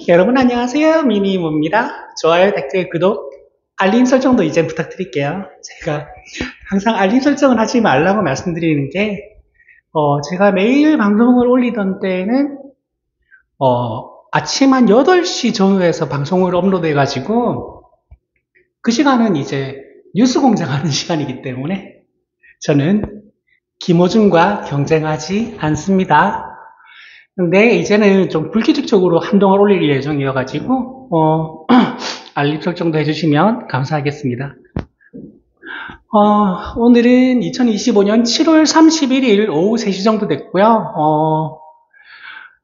여러분 안녕하세요. 미니모입니다. 좋아요, 댓글, 구독, 알림 설정도 이제 부탁드릴게요. 제가 항상 알림 설정을 하지 말라고 말씀드리는 게 제가 매일 방송을 올리던 때는 아침 한 8시 전후에서 방송을 업로드해가지고 그 시간은 이제 뉴스 공장하는 시간이기 때문에 저는 김호준과 경쟁하지 않습니다. 근데 이제는 좀 불규칙적으로 한동안 올릴 예정이어가지고 알림 설정도 해주시면 감사하겠습니다. 오늘은 2025년 7월 31일 오후 3시 정도 됐고요.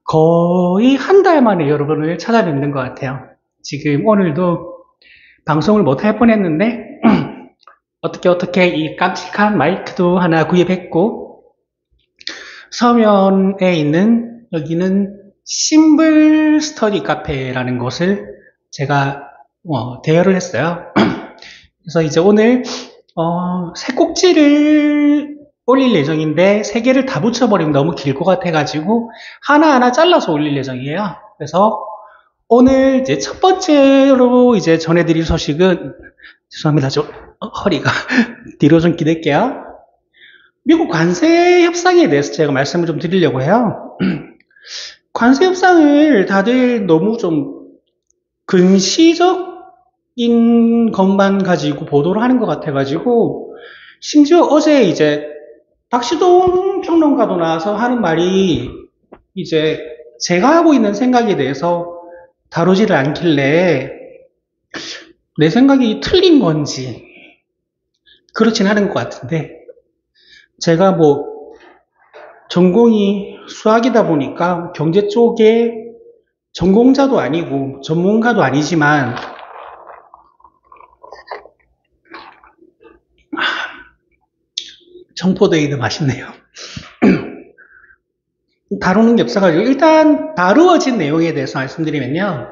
거의 한 달 만에 여러분을 찾아뵙는 것 같아요. 지금 오늘도 방송을 못할 뻔했는데 어떻게 이 깜찍한 마이크도 하나 구입했고, 서면에 있는 여기는 심블 스터디 카페라는 곳을 제가 대여를 했어요. 그래서 이제 오늘 세 꼭지를 올릴 예정인데 3개를 다 붙여버리면 너무 길 것 같아가지고 하나하나 잘라서 올릴 예정이에요. 그래서 오늘 이제 첫 번째로 이제 전해드릴 소식은, 죄송합니다. 허리가 뒤로 좀 기댈게요. 미국 관세 협상에 대해서 제가 말씀을 좀 드리려고 해요. 관세 협상을 다들 너무 좀 근시적인 것만 가지고 보도를 하는 것 같아가지고, 심지어 어제 이제 박시동 평론가도 나와서 하는 말이 이제 제가 하고 있는 생각에 대해서 다루지를 않길래 내 생각이 틀린 건지 그렇진 않은 것 같은데, 제가 뭐 전공이 수학이다 보니까 경제 쪽에 전공자도 아니고 전문가도 아니지만 청포도에이드 맛있네요. 다루는 게 없어가지고 일단 다루어진 내용에 대해서 말씀드리면요,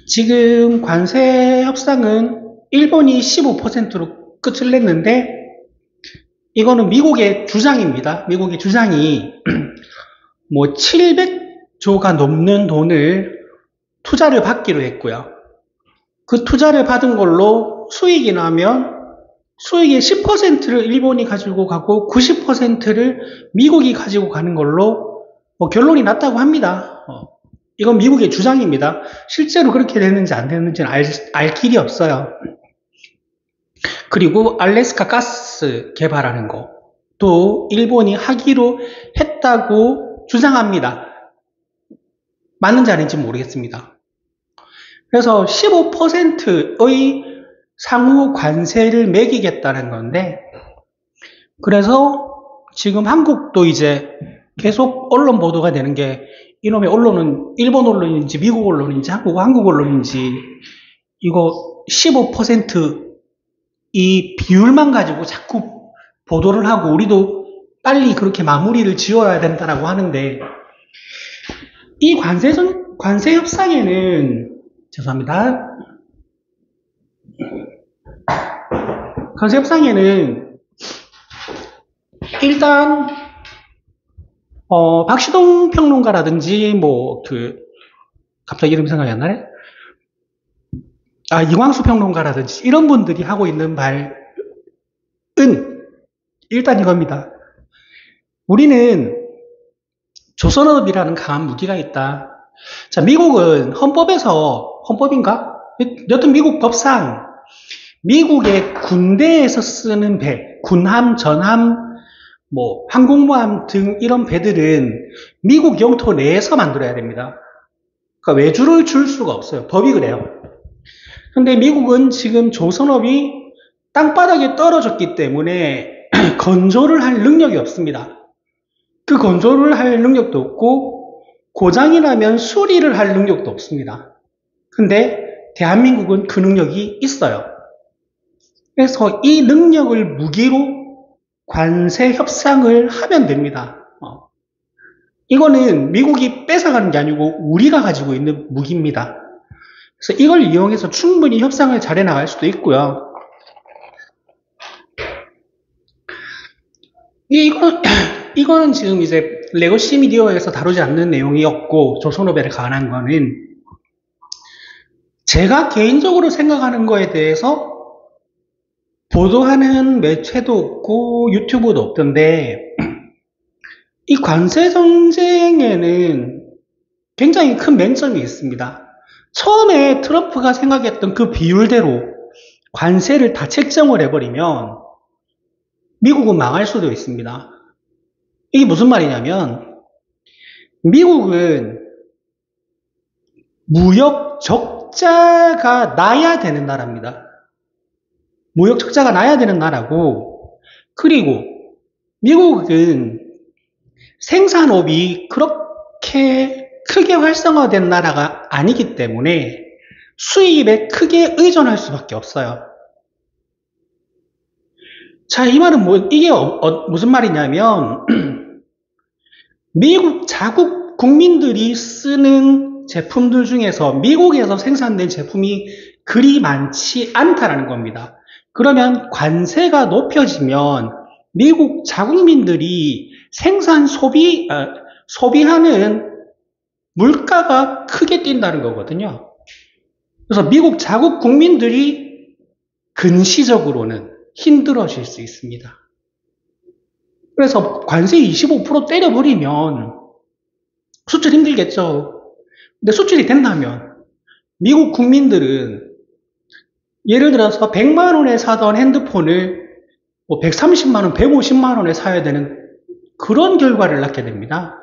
지금 관세 협상은 일본이 15%로 끝을 냈는데, 이거는 미국의 주장입니다. 미국의 주장이 뭐 700조가 넘는 돈을 투자를 받기로 했고요. 그 투자를 받은 걸로 수익이 나면 수익의 10%를 일본이 가지고 가고 90%를 미국이 가지고 가는 걸로 결론이 났다고 합니다. 이건 미국의 주장입니다. 실제로 그렇게 됐는지 안 됐는지는 알 길이 없어요. 그리고 알래스카 가스 개발하는 것도 일본이 하기로 했다고 주장합니다. 맞는지 아닌지 모르겠습니다. 그래서 15%의 상호 관세를 매기겠다는 건데, 그래서 지금 한국도 이제 계속 언론 보도가 되는 게, 이놈의 언론은 일본 언론인지 미국 언론인지 한국 언론인지 이거 15% 이 비율만 가지고 자꾸 보도를 하고 우리도 빨리 그렇게 마무리를 지어야 된다라고 하는데, 이 관세 협상에는, 죄송합니다. 관세 협상에는 일단 박시동 평론가라든지 갑자기 이름이 생각이 안 나네? 이광수 평론가라든지 이런 분들이 하고 있는 말은 일단 이겁니다. 우리는 조선업이라는 강한 무기가 있다. 자, 미국은 헌법인가? 여튼 미국 법상 미국의 군대에서 쓰는 배, 군함, 전함, 항공모함 등 이런 배들은 미국 영토 내에서 만들어야 됩니다. 그러니까 외주를 줄 수가 없어요. 법이 그래요. 근데 미국은 지금 조선업이 땅바닥에 떨어졌기 때문에 건조를 할 능력이 없습니다. 그 건조를 할 능력도 없고 고장이 나면 수리를 할 능력도 없습니다. 근데 대한민국은 그 능력이 있어요. 그래서 이 능력을 무기로 관세 협상을 하면 됩니다. 이거는 미국이 뺏어가는 게 아니고 우리가 가지고 있는 무기입니다. 그래서 이걸 이용해서 충분히 협상을 잘해 나갈 수도 있고요. 이거는 지금 이제 레거시 미디어에서 다루지 않는 내용이었고, 조선노벨에 관한 거는 제가 개인적으로 생각하는 거에 대해서 보도하는 매체도 없고 유튜브도 없던데, 이 관세 전쟁에는 굉장히 큰 맹점이 있습니다. 처음에 트럼프가 생각했던 그 비율대로 관세를 다 책정을 해버리면 미국은 망할 수도 있습니다. 이게 무슨 말이냐면, 미국은 무역 적자가 나야 되는 나라입니다. 무역 적자가 나야 되는 나라고, 그리고 미국은 생산업이 그렇게 크게 활성화된 나라가 아니기 때문에 수입에 크게 의존할 수밖에 없어요. 자, 이 말은 이게 무슨 말이냐면, 미국 자국 국민들이 쓰는 제품들 중에서 미국에서 생산된 제품이 그리 많지 않다라는 겁니다. 그러면 관세가 높여지면 미국 자국민들이 소비하는 물가가 크게 뛴다는 거거든요. 그래서 미국 자국 국민들이 근시적으로는 힘들어질 수 있습니다. 그래서 관세 25% 때려버리면 수출 힘들겠죠. 근데 수출이 된다면 미국 국민들은 예를 들어서 100만 원에 사던 핸드폰을 130만 원, 150만 원에 사야 되는 그런 결과를 낳게 됩니다.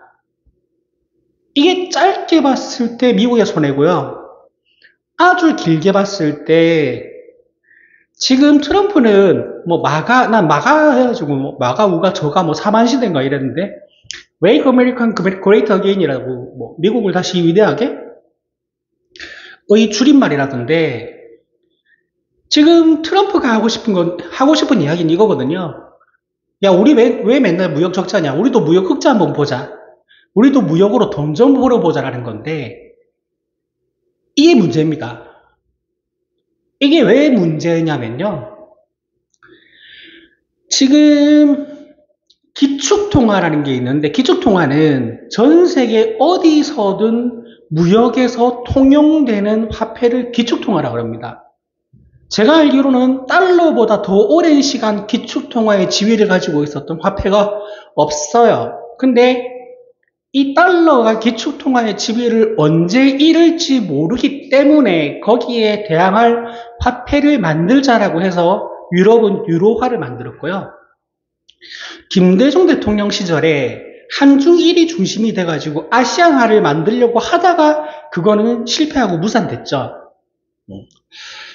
이게 짧게 봤을 때 미국의 손해고요. 아주 길게 봤을 때 지금 트럼프는 난 마가 해가지고 마가 우가 저가 사만 시대인가 이랬는데 Make American Great Again이라고 미국을 다시 위대하게 의 줄임말이라던데, 지금 트럼프가 하고 싶은 이야기는 이거거든요. 야, 우리 왜 맨날 무역 적자냐? 우리도 무역 흑자 한번 보자. 우리도 무역으로 돈 좀 벌어보자라는 건데, 이게 문제입니다. 이게 왜 문제냐면요. 지금 기축통화라는 게 있는데, 기축통화는 전 세계 어디서든 무역에서 통용되는 화폐를 기축통화라고 합니다. 제가 알기로는 달러보다 더 오랜 시간 기축통화의 지위를 가지고 있었던 화폐가 없어요. 근데 이 달러가 기축통화의 지위를 언제 잃을지 모르기 때문에 거기에 대항할 화폐를 만들자라고 해서 유럽은 유로화를 만들었고요. 김대중 대통령 시절에 한중일이 중심이 돼가지고 아시안화를 만들려고 하다가 그거는 실패하고 무산됐죠.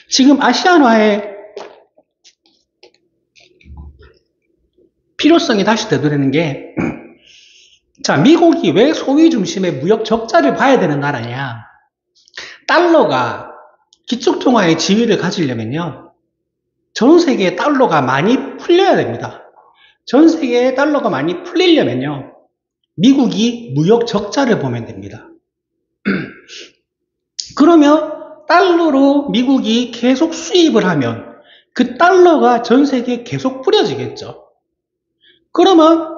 지금 아시안화의 필요성이 다시 되돌리는 게, 자, 미국이 왜 소위 중심의 무역 적자를 봐야 되는 나라냐? 달러가 기축통화의 지위를 가지려면요, 전 세계의 달러가 많이 풀려야 됩니다. 전 세계의 달러가 많이 풀리려면요, 미국이 무역 적자를 보면 됩니다. 그러면 달러로 미국이 계속 수입을 하면 그 달러가 전 세계에 계속 뿌려지겠죠. 그러면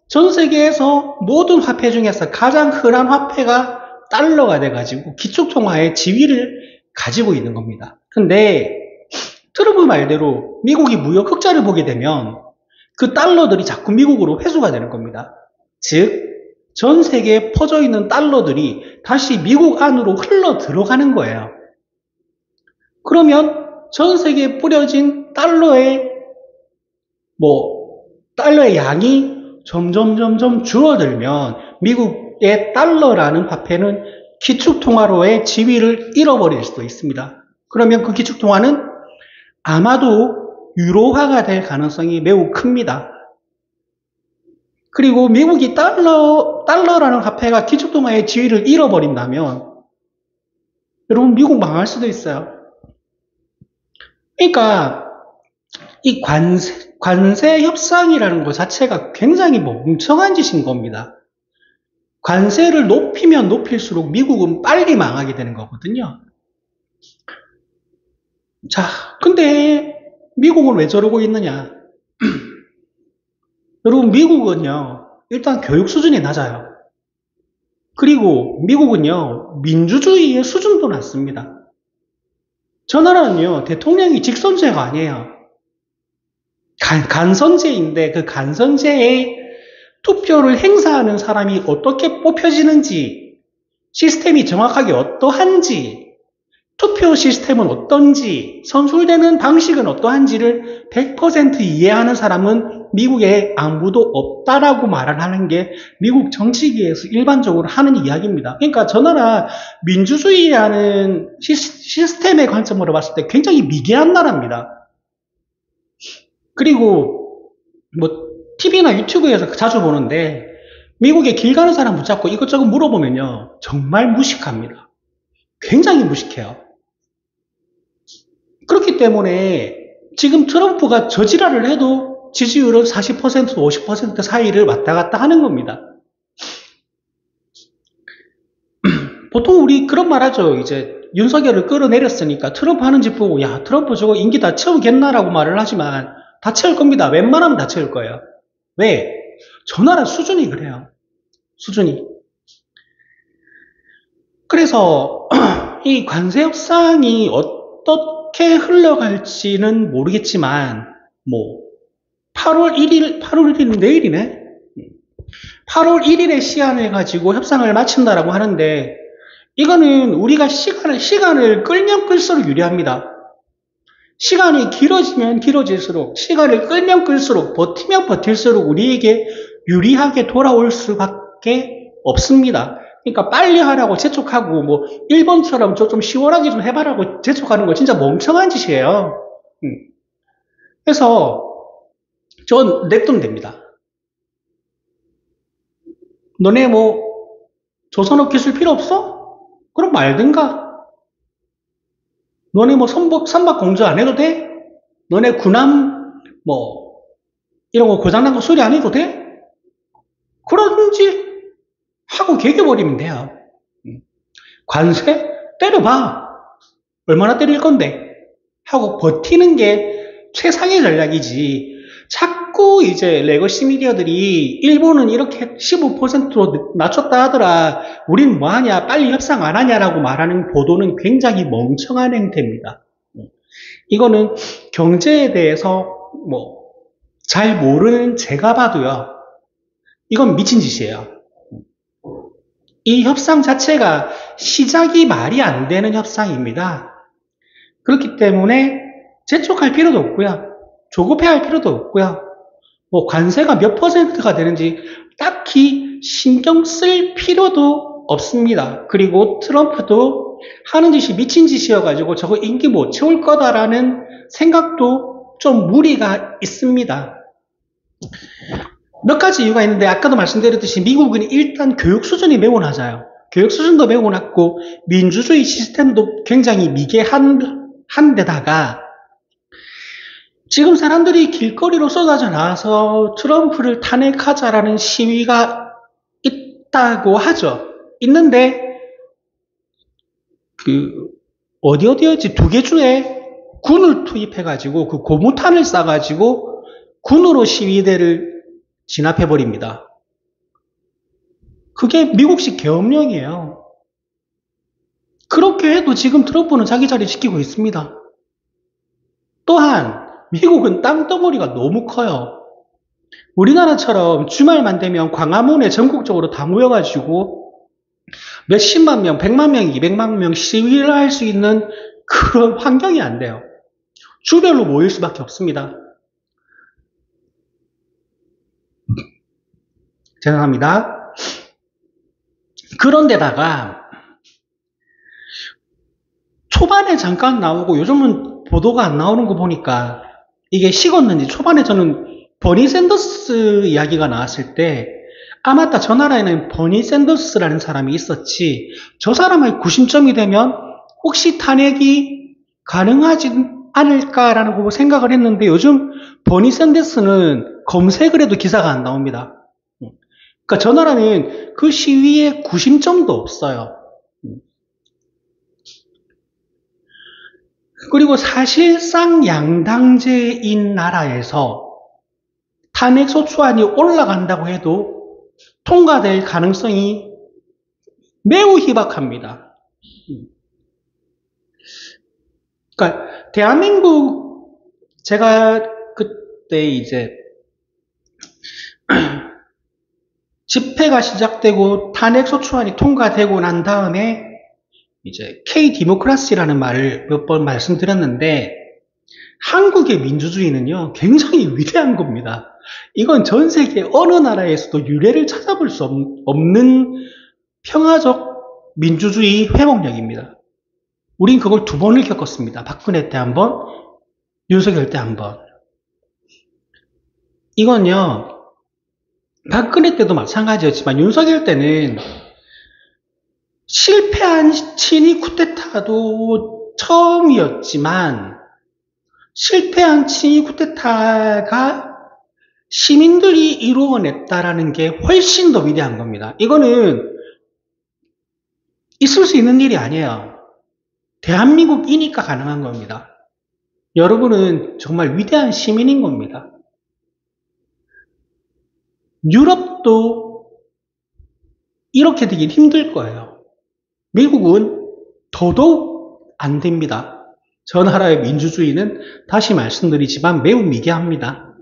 전 세계에서 모든 화폐 중에서 가장 흔한 화폐가 달러가 돼가지고 기축통화의 지위를 가지고 있는 겁니다. 근데 트럼프 말대로 미국이 무역 흑자를 보게 되면 그 달러들이 자꾸 미국으로 회수가 되는 겁니다. 즉, 전 세계에 퍼져 있는 달러들이 다시 미국 안으로 흘러 들어가는 거예요. 그러면 전 세계에 뿌려진 달러의 양이 점점 줄어들면 미국의 달러라는 화폐는 기축통화로의 지위를 잃어버릴 수도 있습니다. 그러면 그 기축통화는 아마도 유로화가 될 가능성이 매우 큽니다. 그리고 미국이 달러라는 화폐가 기축통화의 지위를 잃어버린다면 여러분 미국 망할 수도 있어요. 그러니까 이 관세 협상이라는 것 자체가 굉장히 멍청한 짓인 겁니다. 관세를 높이면 높일수록 미국은 빨리 망하게 되는 거거든요. 자, 근데 미국은 왜 저러고 있느냐? 여러분, 미국은요, 일단 교육 수준이 낮아요. 그리고 미국은요, 민주주의의 수준도 낮습니다. 저 나라는요, 대통령이 직선제가 아니에요. 간선제인데 그 간선제에 투표를 행사하는 사람이 어떻게 뽑혀지는지, 시스템이 정확하게 어떠한지, 투표 시스템은 어떤지, 선출되는 방식은 어떠한지를 100% 이해하는 사람은 미국에 아무도 없다라고 말을 하는 게 미국 정치계에서 일반적으로 하는 이야기입니다. 그러니까 저 나라 민주주의라는 시스템의 관점으로 봤을 때 굉장히 미개한 나라입니다. 그리고 뭐 TV나 유튜브에서 자주 보는데 미국에 길 가는 사람 붙잡고 이것저것 물어보면요, 정말 무식합니다. 굉장히 무식해요. 그렇기 때문에 지금 트럼프가 저지랄을 해도 지지율은 40% 50% 사이를 왔다 갔다 하는 겁니다. 보통 우리 그런 말 하죠. 이제 윤석열을 끌어내렸으니까 트럼프 하는 짓 보고 야, 트럼프 저거 임기 다 채우겠나라고 말을 하지만 다 채울 겁니다. 웬만하면 다 채울 거예요. 왜? 저 나라 수준이 그래요. 수준이. 그래서 이 관세 협상이 어떻게 흘러갈지는 모르겠지만 뭐 8월 1일 내일이네. 8월 1일에 시한을 가지고 협상을 마친다라고 하는데 이거는 우리가 시간을 끌면 끌수록 유리합니다. 시간이 길어지면 길어질수록, 시간을 끌면 끌수록, 버티면 버틸수록 우리에게 유리하게 돌아올 수밖에 없습니다. 그러니까 빨리 하라고 재촉하고 뭐 일본처럼 좀 시원하게 좀 해봐라고 재촉하는 거 진짜 멍청한 짓이에요. 그래서 전 냅두면 됩니다. 너네 뭐 조선업 기술 필요 없어? 그럼 말든가. 너네 뭐 선박 공조 안 해도 돼? 너네 군함 뭐 이런 거 고장난 거 수리 안 해도 돼? 그러든지 하고 개겨버리면 돼요. 관세? 때려봐. 얼마나 때릴 건데? 하고 버티는 게 최상의 전략이지. 자꾸 이제 레거시 미디어들이 일본은 이렇게 15%로 낮췄다 하더라. 우린 뭐하냐? 빨리 협상 안 하냐라고 말하는 보도는 굉장히 멍청한 행태입니다. 이거는 경제에 대해서 뭐 잘 모르는 제가 봐도요. 이건 미친 짓이에요. 이 협상 자체가 시작이 말이 안 되는 협상입니다. 그렇기 때문에 재촉할 필요도 없고요. 조급해할 필요도 없고요. 뭐 관세가 몇 퍼센트가 되는지 딱히 신경 쓸 필요도 없습니다. 그리고 트럼프도 하는 짓이 미친 짓이어가지고 저거 임기 못 채울 거다라는 생각도 좀 무리가 있습니다. 몇 가지 이유가 있는데 아까도 말씀드렸듯이 미국은 일단 교육 수준이 매우 낮아요. 교육 수준도 매우 낮고 민주주의 시스템도 굉장히 미개한 데다가 지금 사람들이 길거리로 쏟아져 나와서 트럼프를 탄핵하자라는 시위가 있다고 하죠. 있는데 어디였지? 2개 주에 군을 투입해가지고 그 고무탄을 쏴가지고 군으로 시위대를 진압해버립니다. 그게 미국식 계엄령이에요. 그렇게 해도 지금 트럼프는 자기 자리 지키고 있습니다. 또한 미국은 땅덩어리가 너무 커요. 우리나라처럼 주말만 되면 광화문에 전국적으로 다 모여가지고 몇십만 명, 100만 명, 200만 명 시위를 할 수 있는 그런 환경이 안 돼요. 주별로 모일 수밖에 없습니다. 죄송합니다. 그런데다가 초반에 잠깐 나오고 요즘은 보도가 안 나오는 거 보니까 이게 식었는지 초반에 저는 버니 샌더스 이야기가 나왔을 때 맞다, 저 나라에는 버니 샌더스라는 사람이 있었지, 저 사람의 구심점이 되면 혹시 탄핵이 가능하지 않을까라는 생각을 했는데 요즘 버니 샌더스는 검색을 해도 기사가 안 나옵니다. 그러니까 저 나라는 그 시위에 구심점도 없어요. 그리고 사실상 양당제인 나라에서 탄핵소추안이 올라간다고 해도 통과될 가능성이 매우 희박합니다. 그러니까 대한민국 제가 그때 이제 집회가 시작되고 탄핵소추안이 통과되고 난 다음에 이제 K-디모크라시라는 말을 몇 번 말씀드렸는데 한국의 민주주의는요 굉장히 위대한 겁니다. 이건 전 세계 어느 나라에서도 유례를 찾아볼 수 없는 평화적 민주주의 회복력입니다. 우린 그걸 두 번을 겪었습니다. 박근혜 때 한 번, 윤석열 때 한 번. 이건요 박근혜 때도 마찬가지였지만 윤석열 때는 실패한 친위 쿠데타도 처음이었지만 실패한 친위 쿠데타가 시민들이 이루어냈다라는 게 훨씬 더 위대한 겁니다. 이거는 있을 수 있는 일이 아니에요. 대한민국이니까 가능한 겁니다. 여러분은 정말 위대한 시민인 겁니다. 유럽도 이렇게 되긴 힘들 거예요. 미국은 더더욱 안 됩니다. 저 나라의 민주주의는 다시 말씀드리지만 매우 미개합니다.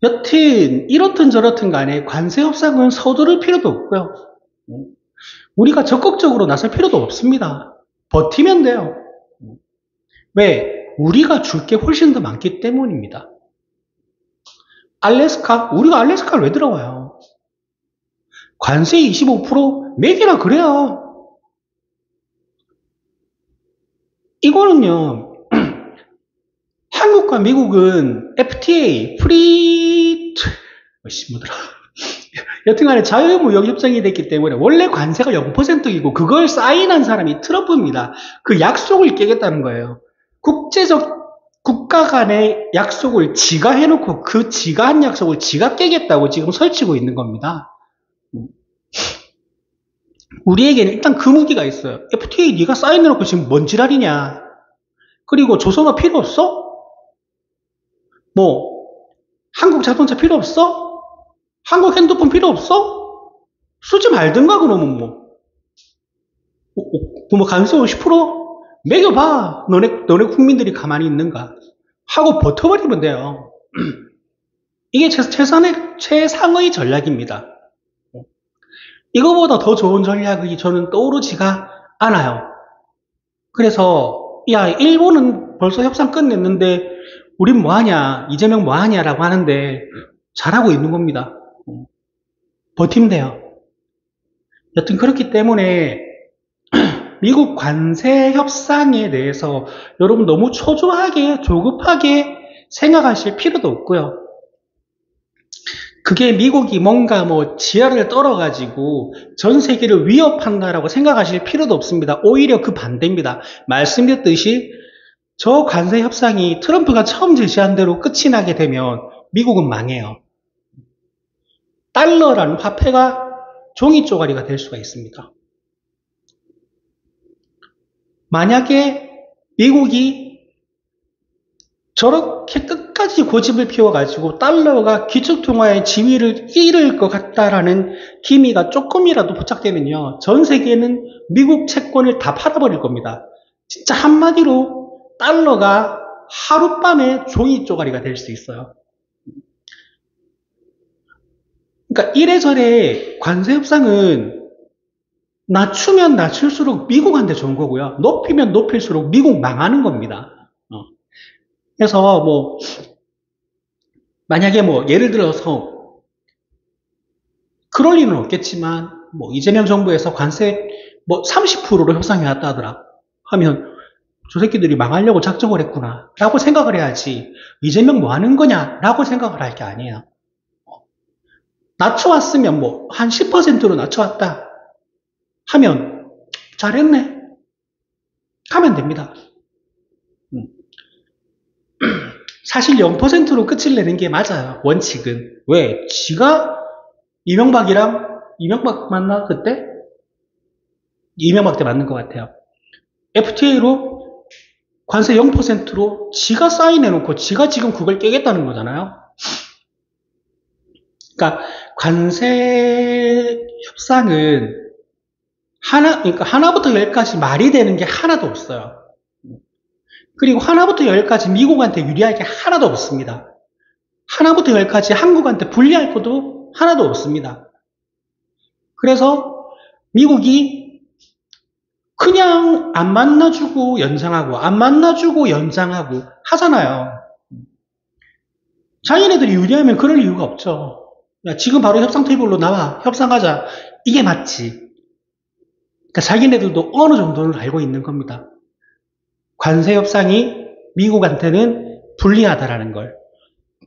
여튼 이렇든 저렇든 간에 관세 협상은 서두를 필요도 없고요. 우리가 적극적으로 나설 필요도 없습니다. 버티면 돼요. 왜? 우리가 줄 게 훨씬 더 많기 때문입니다. 알래스카? 우리가 알래스카를 왜 들어와요? 관세 25% 매기라 그래요. 이거는요, 한국과 미국은 FTA, 뭐더라. 여튼간에 자유무역협정이 됐기 때문에 원래 관세가 0%이고 그걸 사인한 사람이 트럼프입니다. 그 약속을 깨겠다는 거예요. 국가 간의 약속을 지가 해놓고 그 지가 한 약속을 지가 깨겠다고 지금 설치고 있는 겁니다. 우리에게는 일단 그 무기가 있어요. FTA 네가 사인해놓고 지금 뭔 지랄이냐. 그리고 조선업 필요 없어? 뭐 한국 자동차 필요 없어? 한국 핸드폰 필요 없어? 쓰지 말든가 그러면 뭐 관세 50% 매겨봐. 너네 국민들이 가만히 있는가 하고 버텨버리면 돼요. 이게 최상의 전략입니다. 이거보다 더 좋은 전략이 저는 떠오르지가 않아요. 그래서 야 일본은 벌써 협상 끝냈는데 우린 뭐하냐, 이재명 뭐하냐라고 하는데 잘하고 있는 겁니다. 버티면 돼요. 여튼 그렇기 때문에 미국 관세 협상에 대해서 여러분 너무 초조하게 조급하게 생각하실 필요도 없고요. 그게 미국이 뭔가 지하를 떨어가지고 전 세계를 위협한다라고 생각하실 필요도 없습니다. 오히려 그 반대입니다. 말씀드렸듯이 저 관세 협상이 트럼프가 처음 제시한 대로 끝이 나게 되면 미국은 망해요. 달러라는 화폐가 종이 쪼가리가 될 수가 있습니다. 만약에 미국이 저렇게 끝까지 고집을 피워가지고 달러가 기축통화의 지위를 잃을 것 같다라는 기미가 조금이라도 포착되면요, 전 세계는 미국 채권을 다 팔아버릴 겁니다. 진짜 한마디로 달러가 하룻밤에 종이 쪼가리가 될 수 있어요. 그러니까 이래저래 관세 협상은 낮추면 낮출수록 미국한테 좋은 거고요. 높이면 높일수록 미국 망하는 겁니다. 그래서 만약에 예를 들어서 그럴 리는 없겠지만 이재명 정부에서 관세 30%로 협상해 왔다 하더라 하면 저 새끼들이 망하려고 작정을 했구나 라고 생각을 해야지 이재명 뭐 하는 거냐 라고 생각을 할 게 아니에요. 낮춰왔으면 한 10%로 낮춰왔다 하면 잘했네 하면 됩니다. 사실 0%로 끝을 내는 게 맞아요. 원칙은. 왜? 지가 이명박 맞나 그때? 이명박 때 맞는 것 같아요. FTA로 관세 0%로 지가 사인해놓고 지가 지금 그걸 깨겠다는 거잖아요. 그러니까 관세 협상은 그러니까 하나부터 열까지 말이 되는 게 하나도 없어요. 그리고 하나부터 열까지 미국한테 유리할 게 하나도 없습니다. 하나부터 열까지 한국한테 불리할 것도 하나도 없습니다. 그래서 미국이 그냥 안 만나주고 연장하고 안 만나주고 연장하고 하잖아요. 자기네들이 유리하면 그럴 이유가 없죠. 야, 지금 바로 협상 테이블로 나와. 협상하자. 이게 맞지. 그러니까 자기네들도 어느 정도는 알고 있는 겁니다. 관세 협상이 미국한테는 불리하다라는 걸.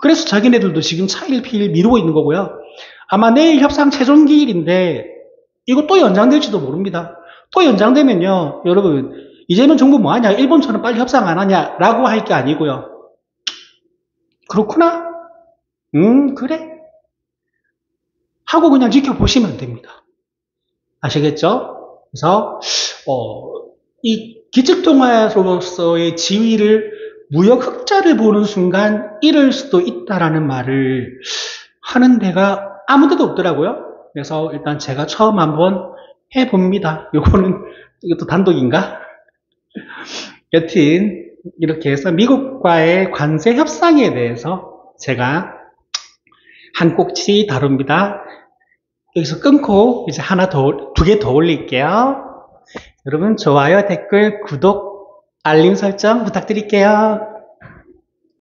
그래서 자기네들도 지금 차일피일 미루고 있는 거고요. 아마 내일 협상 최종 기일인데 이거 또 연장될지도 모릅니다. 또 연장되면요, 여러분 이제는 정부 뭐하냐, 일본처럼 빨리 협상 안 하냐 라고 할 게 아니고요. 그렇구나? 그래? 하고 그냥 지켜보시면 됩니다. 아시겠죠? 그래서 이 기축통화로서의 지위를 무역 흑자를 보는 순간 잃을 수도 있다라는 말을 하는 데가 아무 데도 없더라고요. 그래서 일단 제가 처음 한번 해봅니다. 이것도 단독인가? 여튼 이렇게 해서 미국과의 관세 협상에 대해서 제가 한 꼭지 다룹니다. 여기서 끊고 이제 두 개 더 올릴게요. 여러분 좋아요, 댓글, 구독, 알림 설정 부탁드릴게요.